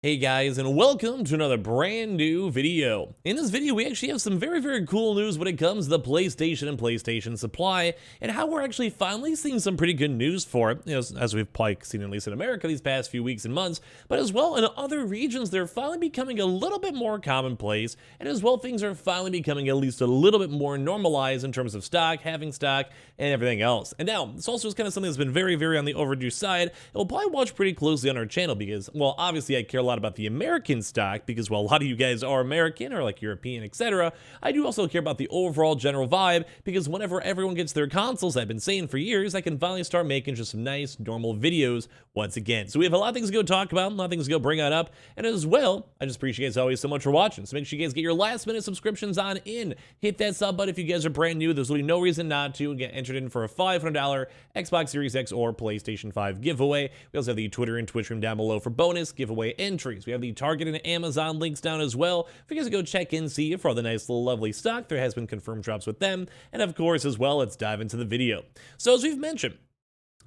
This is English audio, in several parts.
Hey guys, and welcome to another brand new video. In this video, we actually have some very cool news when it comes to the PlayStation and PlayStation supply, and how we're actually finally seeing some pretty good news for it, as we've probably seen at least in America these past few weeks and months, but as well in other regions, they're finally becoming a little bit more commonplace, and as well things are finally becoming at least a little bit more normalized in terms of stock, having stock, and everything else. And now, this also is kind of something that's been very on the overdue side, and we'll probably watch pretty closely on our channel because, well, obviously I care a lot about the American stock because, well, a lot of you guys are American or like European, etc. I do also care about the overall general vibe because whenever everyone gets their consoles, I've been saying for years, I can finally start making just some nice, normal videos once again. So we have a lot of things to go talk about, a lot of things to go bring on up, and as well, I just appreciate you guys always so much for watching. So make sure you guys get your last minute subscriptions on in. Hit that sub button if you guys are brand new. There's really no reason not to. Get entered in for a $500 Xbox Series X or PlayStation 5 giveaway. We also have the Twitter and Twitch room down below for bonus giveaway entries. We have the Target and Amazon links down as well for you guys to go check in, see for all the nice little lovely stock. There has been confirmed drops with them. And of course, as well, let's dive into the video. So as we've mentioned,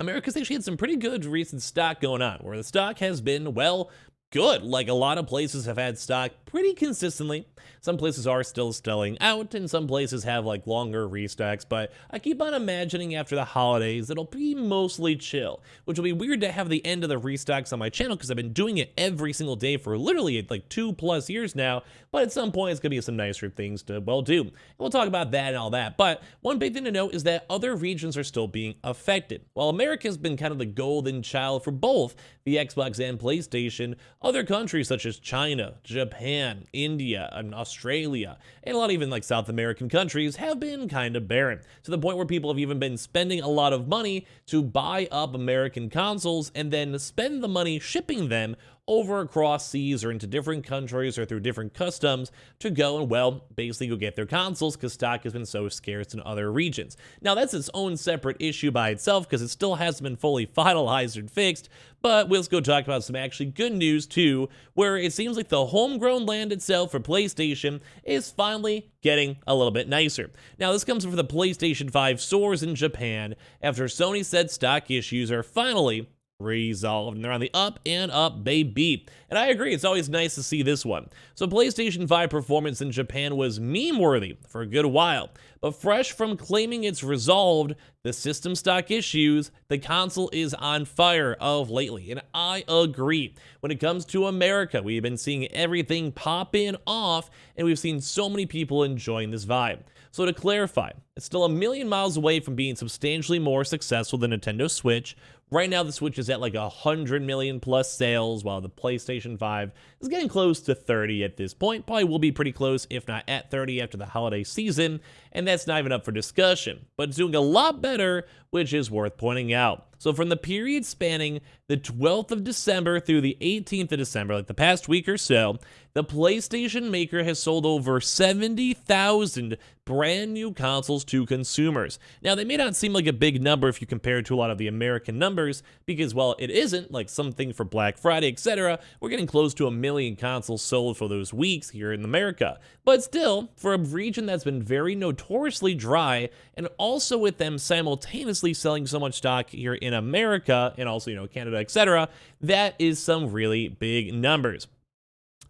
America's actually had some pretty good recent stock going on, where the stock has been, well, good. Like a lot of places have had stock pretty consistently. Some places are still selling out, and some places have like longer restocks, but I keep on imagining after the holidays it'll be mostly chill, which will be weird to have the end of the restocks on my channel because I've been doing it every single day for literally like 2+ years now, but at some point it's gonna be some nicer things to, well, do. And we'll talk about that and all that, but one big thing to note is that other regions are still being affected. While America's been kind of the golden child for both the Xbox and PlayStation, other countries such as China, Japan, India, and Australia, and a lot of even like South American countries have been kind of barren, to the point where people have even been spending a lot of money to buy up American consoles and then spend the money shipping them over across seas or into different countries or through different customs to go and, well, basically go get their consoles because stock has been so scarce in other regions. Now, that's its own separate issue by itself because it still hasn't been fully finalized and fixed, but let's go talk about some actually good news too, where it seems like the homegrown land itself for PlayStation is finally getting a little bit nicer. Now, this comes from the PlayStation 5 stores in Japan after Sony said stock issues are finally resolved, and they're on the up and up, baby. And I agree, it's always nice to see this one. So PlayStation 5 performance in Japan was meme-worthy for a good while, but fresh from claiming it's resolved the system stock issues, the console is on fire of lately, and I agree. When it comes to America, we've been seeing everything popping off, and we've seen so many people enjoying this vibe. So to clarify, it's still a million miles away from being substantially more successful than Nintendo Switch. Right now, the Switch is at like 100 million plus sales, while the PlayStation 5 is getting close to 30 at this point. Probably will be pretty close, if not at 30 after the holiday season, and that's not even up for discussion. But it's doing a lot better, which is worth pointing out. So from the period spanning the 12th of December through the 18th of December, like the past week or so, the PlayStation maker has sold over 70,000 brand new consoles to consumers. Now, they may not seem like a big number if you compare it to a lot of the American numbers, because, well, it isn't, like something for Black Friday, etc. We're getting close to 1 million consoles sold for those weeks here in America. But still, for a region that's been very notoriously dry, and also with them simultaneously selling so much stock here in America, and also, Canada, etc., that is some really big numbers.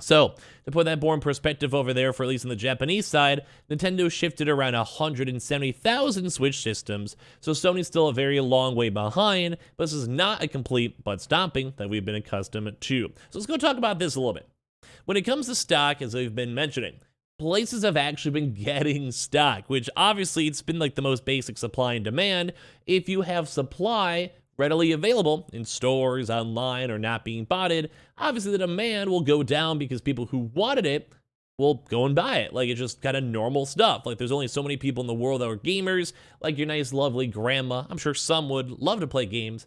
So, to put that more in perspective over there, for at least on the Japanese side, Nintendo shifted around 170,000 Switch systems, so Sony's still a very long way behind, but this is not a complete butt stomping that we've been accustomed to. So let's go talk about this a little bit. When it comes to stock, as we've been mentioning, places have actually been getting stock, which obviously it's been like the most basic supply and demand. If you have supply readily available in stores, online, or not being botted, obviously the demand will go down because people who wanted it will go and buy it. Like, it's just kind of normal stuff. Like, there's only so many people in the world that are gamers, like your nice, lovely grandma. I'm sure some would love to play games.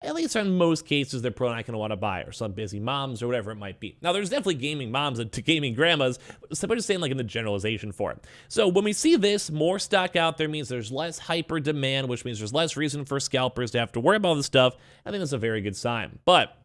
At least in most cases, they're probably not going to want to buy it, or some busy moms, or whatever it might be. Now, there's definitely gaming moms and gaming grandmas, so I'm just saying, like, in the generalization for it. So when we see this, more stock out there means there's less hyper demand, which means there's less reason for scalpers to have to worry about this stuff. I think that's a very good sign. But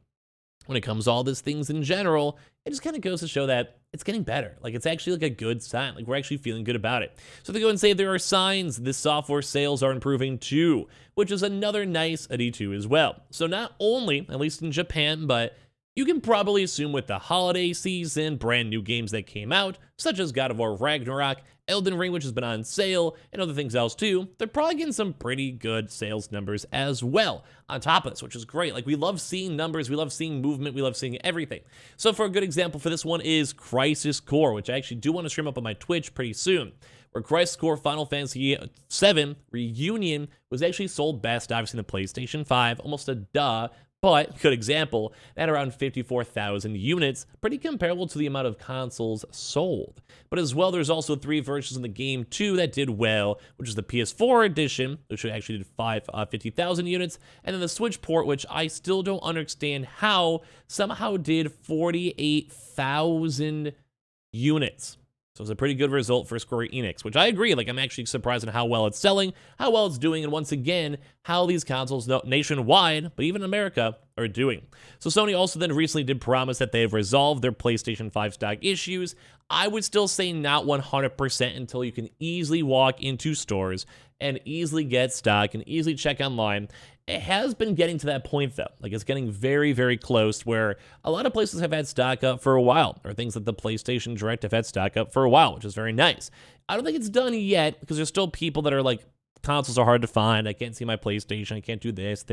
when it comes to all these things in general, it just kind of goes to show that it's getting better. Like, it's actually like a good sign. Like, we're actually feeling good about it. So they go and say there are signs this software sales are improving too, which is another nice addy too as well. So not only, at least in Japan, but You can probably assume with the holiday season, brand new games that came out, such as God of War Ragnarok, Elden Ring, which has been on sale, and other things else too, they're probably getting some pretty good sales numbers as well on top of this, which is great. Like, we love seeing numbers, we love seeing movement, we love seeing everything. So for a good example for this one is Crisis Core, which I actually do want to stream up on my Twitch pretty soon, where Crisis Core Final Fantasy VII Reunion was actually sold best, obviously, in the PlayStation 5, almost a duh. But, good example, at around 54,000 units, pretty comparable to the amount of consoles sold. But as well, there's also 3 versions in the game too that did well, which is the PS4 edition, which actually did 50,000 units, and then the Switch port, which I still don't understand how, somehow did 48,000 units. So it's a pretty good result for Square Enix, which I agree, like, I'm actually surprised at how well it's selling, how well it's doing, and once again, how these consoles nationwide, but even America, are doing. So Sony also then recently did promise that they've resolved their PlayStation 5 stock issues. I would still say not 100% until you can easily walk into stores and easily get stock and easily check online. It has been getting to that point, though. Like, it's getting very, very close, where a lot of places have had stock up for a while, or things like the PlayStation Direct have had stock up for a while, which is very nice. I don't think it's done yet, because there's still people that are like, consoles are hard to find, I can't see my PlayStation, I can't do this,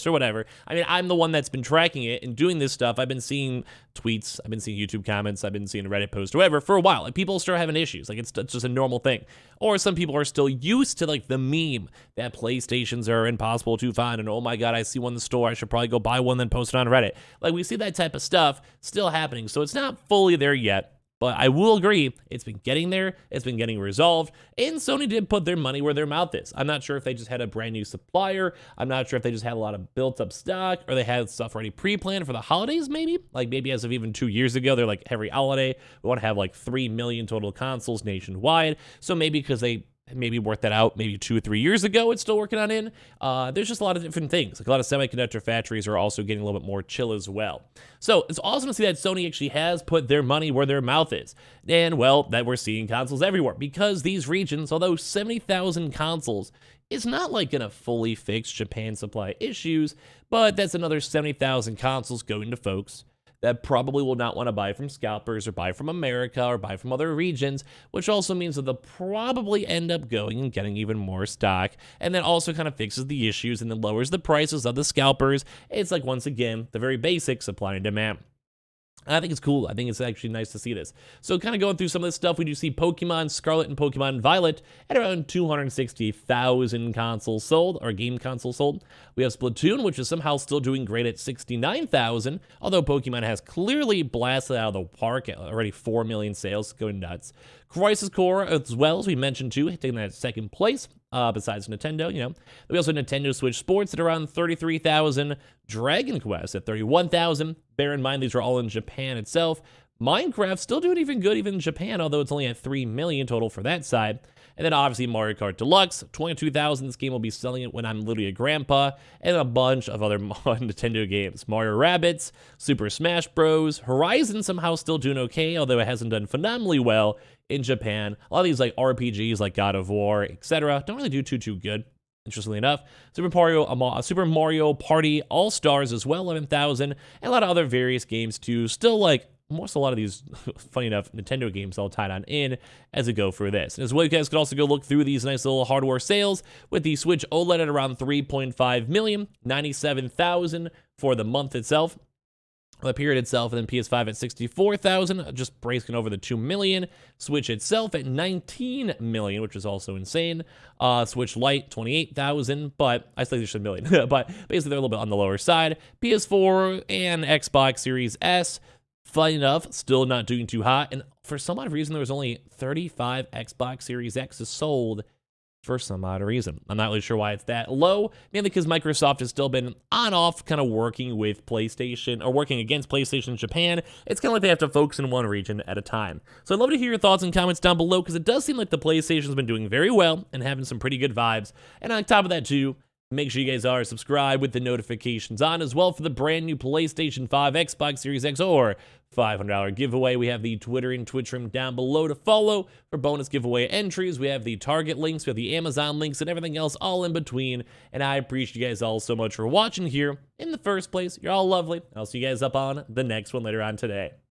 or whatever. I mean, I'm the one that's been tracking it and doing this stuff. I've been seeing tweets, I've been seeing YouTube comments, I've been seeing Reddit posts, or whatever, for a while. Like, people start having issues. Like, it's just a normal thing. Or some people are still used to, like, the meme that PlayStations are impossible to find, and oh my god, I see one in the store, I should probably go buy one, then post it on Reddit. Like, we see that type of stuff still happening, so it's not fully there yet. But I will agree, it's been getting there, it's been getting resolved, and Sony did put their money where their mouth is. I'm not sure if they just had a brand new supplier, I'm not sure if they just had a lot of built up stock, or they had stuff already pre-planned for the holidays maybe? Like, maybe as of even 2 years ago, they're like, every holiday, we want to have like 3 million total consoles nationwide, so maybe because they maybe worked that out maybe 2 or 3 years ago, it's still working on in. There's just a lot of different things. Like, a lot of semiconductor factories are also getting a little bit more chill as well. So it's awesome to see that Sony actually has put their money where their mouth is. And, well, that we're seeing consoles everywhere, because these regions, although 70,000 consoles is not like gonna fully fix Japan supply issues, but that's another 70,000 consoles going to folks that probably will not want to buy from scalpers or buy from America or buy from other regions, which also means that they'll probably end up going and getting even more stock, and that also kind of fixes the issues and then lowers the prices of the scalpers. It's like, once again, the very basic supply and demand. I think it's cool. I think it's actually nice to see this. So kind of going through some of this stuff, we do see Pokemon Scarlet and Pokemon Violet at around 260,000 consoles sold, or game consoles sold. We have Splatoon, which is somehow still doing great at 69,000, although Pokemon has clearly blasted out of the park at already 4 million sales, going nuts. Crisis Core, as well, as we mentioned too, taking that second place, besides Nintendo, you know. We also have Nintendo Switch Sports at around 33,000, Dragon Quest at 31,000. Bear in mind, these are all in Japan itself. Minecraft still doing even good, even in Japan, although it's only at 3 million total for that side. And then obviously Mario Kart Deluxe, 22,000. This game will be selling it when I'm literally a grandpa, and a bunch of other Nintendo games. Mario Rabbids, Super Smash Bros. Horizon somehow still doing okay, although it hasn't done phenomenally well in Japan. A lot of these like RPGs like God of War, etc. don't really do too good, interestingly enough. Super Mario Party All-Stars as well, 11,000, and a lot of other various games too. Still, like, most a lot of these, funny enough, Nintendo games all tied on in as we go through this. And as well, you guys could also go look through these nice little hardware sales with the Switch OLED at around 3.5 million, 97,000 for the month itself, the period itself, and then PS5 at 64,000, just breaking over the 2 million. Switch itself at 19 million, which is also insane. Switch Lite, 28,000, but I still think there's a million. But basically, they're a little bit on the lower side. PS4 and Xbox Series S, funny enough, still not doing too hot. And for some odd reason, there was only 35 Xbox Series X's sold for some odd reason. I'm not really sure why it's that low, mainly because Microsoft has still been on-off kind of working with PlayStation, or working against PlayStation in Japan. It's kind of like they have to focus in one region at a time. So I'd love to hear your thoughts and comments down below, because it does seem like the PlayStation's been doing very well and having some pretty good vibes. And on top of that too, Make sure you guys are subscribed with the notifications on as well for the brand new PlayStation 5, Xbox Series X, or $500 giveaway. We have the Twitter and Twitch link down below to follow for bonus giveaway entries. We have the Target links, we have the Amazon links, and everything else all in between. And I appreciate you guys all so much for watching here in the first place. You're all lovely. I'll see you guys up on the next one later on today.